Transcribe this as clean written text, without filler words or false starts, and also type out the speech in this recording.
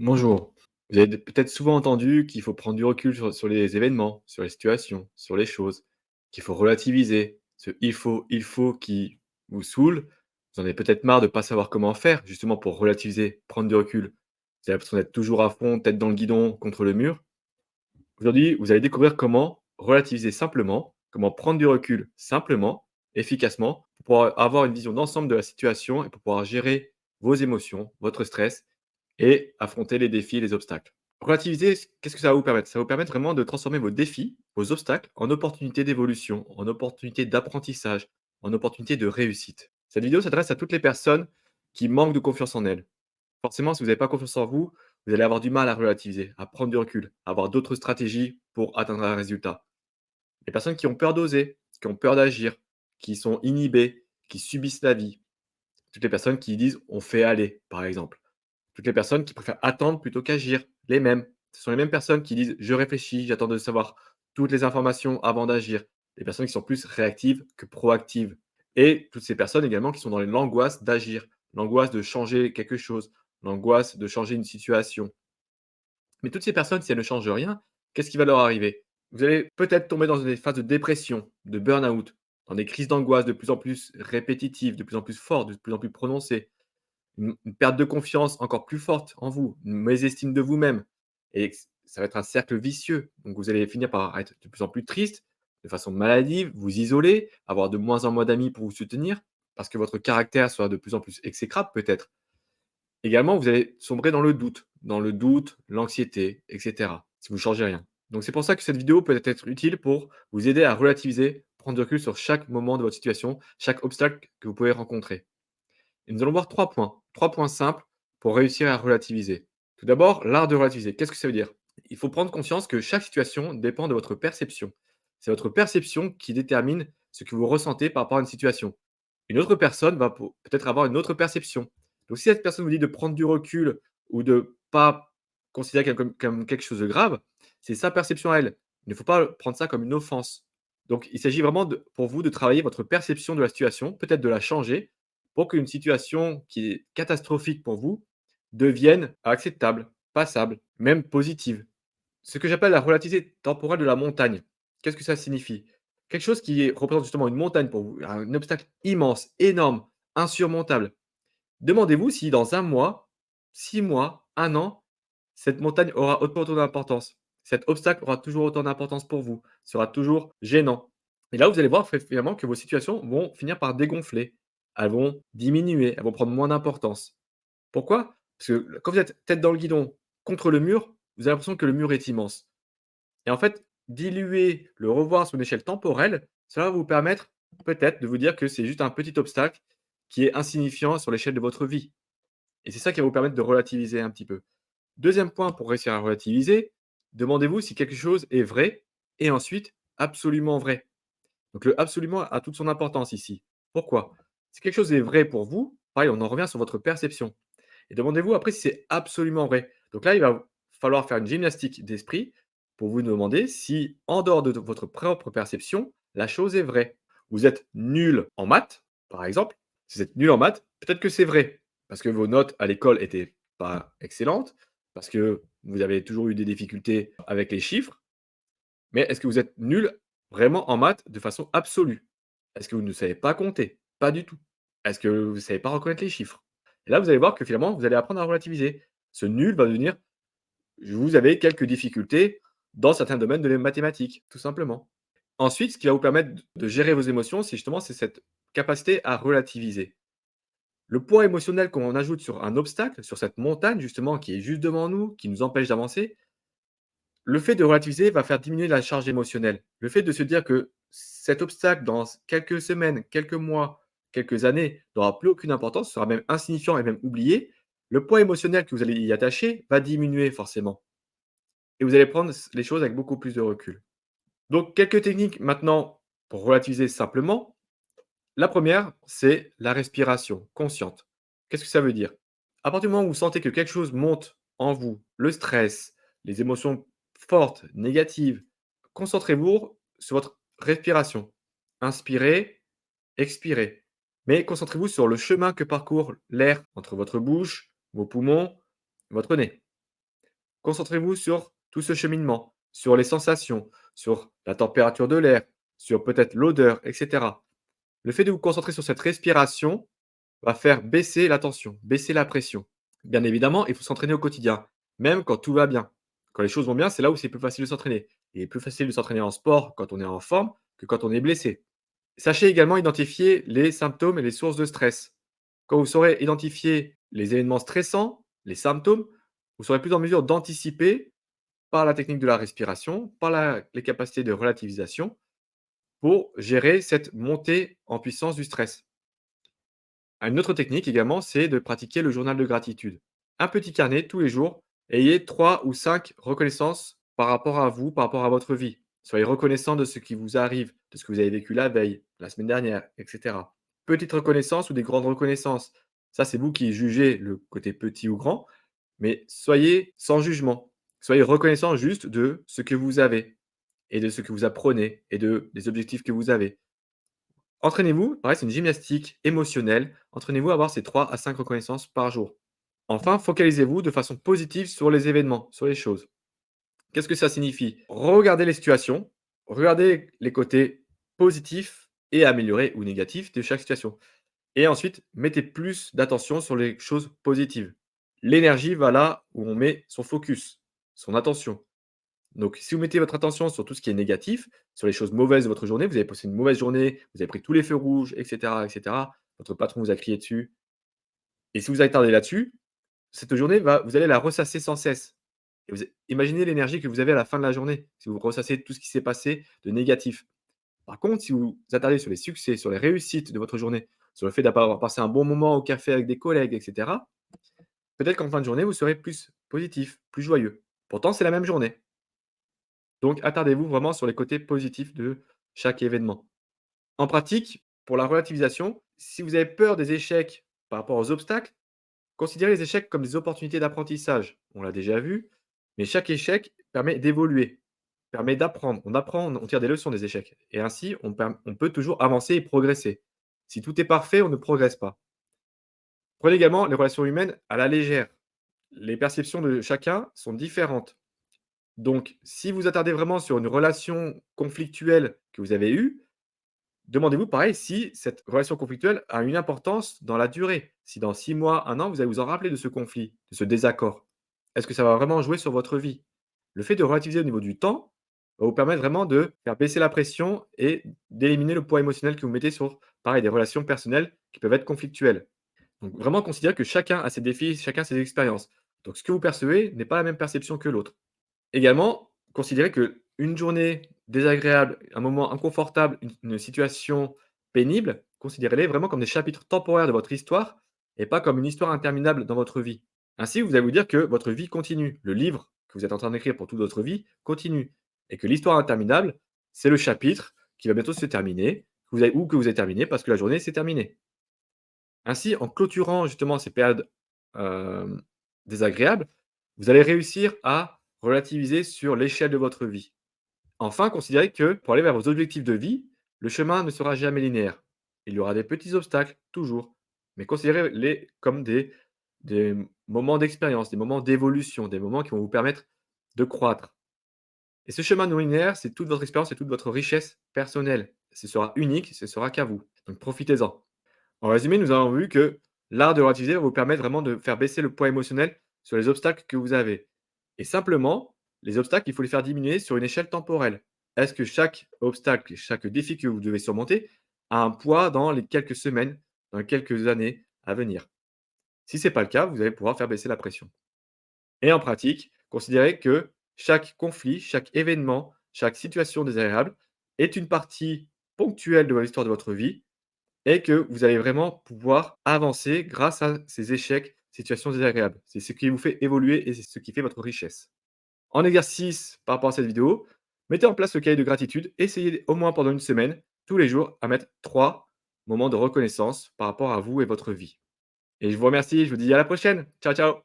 Bonjour. Vous avez peut-être souvent entendu qu'il faut prendre du recul sur les événements, sur les situations, sur les choses, qu'il faut relativiser. Ce il faut qui vous saoule, vous en avez peut-être marre de ne pas savoir comment faire, justement pour relativiser, prendre du recul. Vous avez l'impression d'être toujours à fond, tête dans le guidon, contre le mur. Aujourd'hui, vous allez découvrir comment relativiser simplement, comment prendre du recul simplement, efficacement, pour pouvoir avoir une vision d'ensemble de la situation et pour pouvoir gérer vos émotions, votre stress et affronter les défis et les obstacles. Relativiser, qu'est-ce que ça va vous permettre? Ça va vous permettre vraiment de transformer vos défis, vos obstacles en opportunités d'évolution, en opportunités d'apprentissage, en opportunités de réussite. Cette vidéo s'adresse à toutes les personnes qui manquent de confiance en elles. Forcément, si vous n'avez pas confiance en vous, vous allez avoir du mal à relativiser, à prendre du recul, à avoir d'autres stratégies pour atteindre un résultat. Les personnes qui ont peur d'oser, qui ont peur d'agir, qui sont inhibées, qui subissent la vie. Toutes les personnes qui disent on fait aller, par exemple. Toutes les personnes qui préfèrent attendre plutôt qu'agir, les mêmes. Ce sont les mêmes personnes qui disent je réfléchis, j'attends de savoir toutes les informations avant d'agir. Les personnes qui sont plus réactives que proactives. Et toutes ces personnes également qui sont dans l'angoisse d'agir, l'angoisse de changer quelque chose, l'angoisse de changer une situation. Mais toutes ces personnes, si elles ne changent rien, qu'est-ce qui va leur arriver? Vous allez peut-être tomber dans des phases de dépression, de burn-out, dans des crises d'angoisse de plus en plus répétitives, de plus en plus fortes, de plus en plus prononcées. Une perte de confiance encore plus forte en vous, une mauvaise estime de vous-même et ça va être un cercle vicieux. Donc vous allez finir par être de plus en plus triste, de façon maladive, vous isoler, avoir de moins en moins d'amis pour vous soutenir, parce que votre caractère sera de plus en plus exécrable peut-être. Également, vous allez sombrer dans le doute, l'anxiété et cetera, si vous ne changez rien. Donc c'est pour ça que cette vidéo peut être utile pour vous aider à relativiser, prendre du recul sur chaque moment de votre situation, chaque obstacle que vous pouvez rencontrer. Et nous allons voir 3 points simples pour réussir à relativiser. Tout d'abord, l'art de relativiser. Qu'est-ce que ça veut dire? Il faut prendre conscience que chaque situation dépend de votre perception. C'est votre perception qui détermine ce que vous ressentez par rapport à une situation. Une autre personne va peut-être avoir une autre perception. Donc si cette personne vous dit de prendre du recul ou de pas considérer comme quelque chose de grave, c'est sa perception à elle. Il ne faut pas prendre ça comme une offense. Donc il s'agit vraiment pour vous de travailler votre perception de la situation, peut-être de la changer pour qu'une situation qui est catastrophique pour vous devienne acceptable, passable, même positive. Ce que j'appelle la relativité temporelle de la montagne. Qu'est-ce que ça signifie? Quelque chose représente justement une montagne pour vous, un obstacle immense, énorme, insurmontable. Demandez-vous si dans un mois, 6 mois, un an, cette montagne aura autant d'importance. Cet obstacle aura toujours autant d'importance pour vous, sera toujours gênant. Et là, vous allez voir finalement que vos situations vont finir par dégonfler. Elles vont diminuer, elles vont prendre moins d'importance. Pourquoi? Parce que quand vous êtes tête dans le guidon contre le mur, vous avez l'impression que le mur est immense. Et en fait, diluer, le revoir sur une échelle temporelle, ça va vous permettre peut-être de vous dire que c'est juste un petit obstacle qui est insignifiant sur l'échelle de votre vie. Et c'est ça qui va vous permettre de relativiser un petit peu. Deuxième point pour réussir à relativiser, demandez-vous si quelque chose est vrai et ensuite absolument vrai. Donc le absolument a toute son importance ici. Pourquoi? Si quelque chose est vrai pour vous, pareil, on en revient sur votre perception. Et demandez-vous après si c'est absolument vrai. Donc là, il va falloir faire une gymnastique d'esprit pour vous demander si, en dehors de votre propre perception, la chose est vraie. Vous êtes nul en maths, par exemple. Si vous êtes nul en maths, peut-être que c'est vrai. Parce que vos notes à l'école n'étaient pas excellentes, parce que vous avez toujours eu des difficultés avec les chiffres. Mais est-ce que vous êtes nul vraiment en maths de façon absolue? Est-ce que vous ne savez pas compter? Pas du tout. Est-ce que vous ne savez pas reconnaître les chiffres? Et là, vous allez voir que finalement, vous allez apprendre à relativiser. Ce nul va devenir vous avez quelques difficultés dans certains domaines de les mathématiques, tout simplement. Ensuite, ce qui va vous permettre de gérer vos émotions, c'est cette capacité à relativiser. Le poids émotionnel qu'on ajoute sur un obstacle, sur cette montagne justement qui est juste devant nous, qui nous empêche d'avancer, le fait de relativiser va faire diminuer la charge émotionnelle. Le fait de se dire que cet obstacle, dans quelques semaines, quelques mois, quelques années, n'aura plus aucune importance, sera même insignifiant et même oublié, le poids émotionnel que vous allez y attacher va diminuer forcément. Et vous allez prendre les choses avec beaucoup plus de recul. Donc, quelques techniques maintenant pour relativiser simplement. La première, c'est la respiration consciente. Qu'est-ce que ça veut dire? À partir du moment où vous sentez que quelque chose monte en vous, le stress, les émotions fortes, négatives, concentrez-vous sur votre respiration. Inspirez, expirez. Mais concentrez-vous sur le chemin que parcourt l'air entre votre bouche, vos poumons, votre nez. Concentrez-vous sur tout ce cheminement, sur les sensations, sur la température de l'air, sur peut-être l'odeur, et cetera. Le fait de vous concentrer sur cette respiration va faire baisser la tension, baisser la pression. Bien évidemment, il faut s'entraîner au quotidien, même quand tout va bien. Quand les choses vont bien, c'est là où c'est plus facile de s'entraîner. Il est plus facile de s'entraîner en sport quand on est en forme que quand on est blessé. Sachez également identifier les symptômes et les sources de stress. Quand vous saurez identifier les événements stressants, les symptômes, vous serez plus en mesure d'anticiper par la technique de la respiration, par les capacités de relativisation, pour gérer cette montée en puissance du stress. Une autre technique également, c'est de pratiquer le journal de gratitude. Un petit carnet tous les jours, ayez 3 ou 5 reconnaissances par rapport à vous, par rapport à votre vie. Soyez reconnaissant de ce qui vous arrive, de ce que vous avez vécu la veille, la semaine dernière, etc. Petites reconnaissances ou des grandes reconnaissances. Ça, c'est vous qui jugez le côté petit ou grand, mais soyez sans jugement. Soyez reconnaissant juste de ce que vous avez et de ce que vous apprenez et des objectifs que vous avez. Entraînez-vous, pareil, c'est une gymnastique émotionnelle. Entraînez-vous à avoir ces 3 à 5 reconnaissances par jour. Enfin, focalisez-vous de façon positive sur les événements, sur les choses. Qu'est-ce que ça signifie? Regardez les situations, regardez les côtés positifs et améliorés ou négatifs de chaque situation. Et ensuite, mettez plus d'attention sur les choses positives. L'énergie va là où on met son focus, son attention. Donc, si vous mettez votre attention sur tout ce qui est négatif, sur les choses mauvaises de votre journée, vous avez passé une mauvaise journée, vous avez pris tous les feux rouges, et cetera, votre patron vous a crié dessus et si vous attardez là-dessus, cette journée vous allez la ressasser sans cesse et vous imaginez l'énergie que vous avez à la fin de la journée, si vous ressassez tout ce qui s'est passé de négatif. Par contre, si vous vous attardez sur les succès, sur les réussites de votre journée, sur le fait d'avoir passé un bon moment au café avec des collègues, et cetera, peut-être qu'en fin de journée, vous serez plus positif, plus joyeux. Pourtant, c'est la même journée. Donc attardez-vous vraiment sur les côtés positifs de chaque événement. En pratique, pour la relativisation, si vous avez peur des échecs par rapport aux obstacles, considérez les échecs comme des opportunités d'apprentissage. On l'a déjà vu, mais chaque échec permet d'évoluer, permet d'apprendre. On apprend, on tire des leçons des échecs. Et ainsi, on peut toujours avancer et progresser. Si tout est parfait, on ne progresse pas. Prenez également les relations humaines à la légère. Les perceptions de chacun sont différentes. Donc, si vous attardez vraiment sur une relation conflictuelle que vous avez eue, demandez-vous pareil si cette relation conflictuelle a une importance dans la durée. Si dans 6 mois, 1 an, vous allez vous en rappeler de ce conflit, de ce désaccord. Est-ce que ça va vraiment jouer sur votre vie? Le fait de relativiser au niveau du temps va vous permettre vraiment de faire baisser la pression et d'éliminer le poids émotionnel que vous mettez sur, pareil, des relations personnelles qui peuvent être conflictuelles. Donc vraiment considérer que chacun a ses défis, chacun ses expériences. Donc ce que vous percevez n'est pas la même perception que l'autre. Également, considérez qu'une journée désagréable, un moment inconfortable, une situation pénible, considérez-les vraiment comme des chapitres temporaires de votre histoire et pas comme une histoire interminable dans votre vie. Ainsi, vous allez vous dire que votre vie continue. Le livre que vous êtes en train d'écrire pour toute votre vie continue et que l'histoire interminable, c'est le chapitre qui va bientôt se terminer, que vous avez terminé parce que la journée s'est terminée. Ainsi, en clôturant justement ces périodes, hem, désagréables, vous allez réussir à relativiser sur l'échelle de votre vie. Enfin, considérez que pour aller vers vos objectifs de vie, le chemin ne sera jamais linéaire. Il y aura des petits obstacles, toujours, mais considérez-les comme des moments d'expérience, des moments d'évolution, des moments qui vont vous permettre de croître. Et ce chemin non linéaire, c'est toute votre expérience et toute votre richesse personnelle. Ce sera unique, ce sera qu'à vous, donc profitez-en. En résumé, nous avons vu que l'art de relativiser va vous permettre vraiment de faire baisser le poids émotionnel sur les obstacles que vous avez. Et simplement, les obstacles, il faut les faire diminuer sur une échelle temporelle. Est-ce que chaque obstacle, chaque défi que vous devez surmonter a un poids dans les quelques semaines, dans les quelques années à venir? Si ce n'est pas le cas, vous allez pouvoir faire baisser la pression. Et en pratique, considérez que chaque conflit, chaque événement, chaque situation désagréable est une partie ponctuelle de l'histoire de votre vie et que vous allez vraiment pouvoir avancer grâce à ces échecs, situations désagréables. C'est ce qui vous fait évoluer et c'est ce qui fait votre richesse. En exercice par rapport à cette vidéo, mettez en place le cahier de gratitude. Essayez au moins pendant une semaine, tous les jours, à mettre 3 moments de reconnaissance par rapport à vous et votre vie. Et je vous remercie, je vous dis à la prochaine. Ciao, ciao.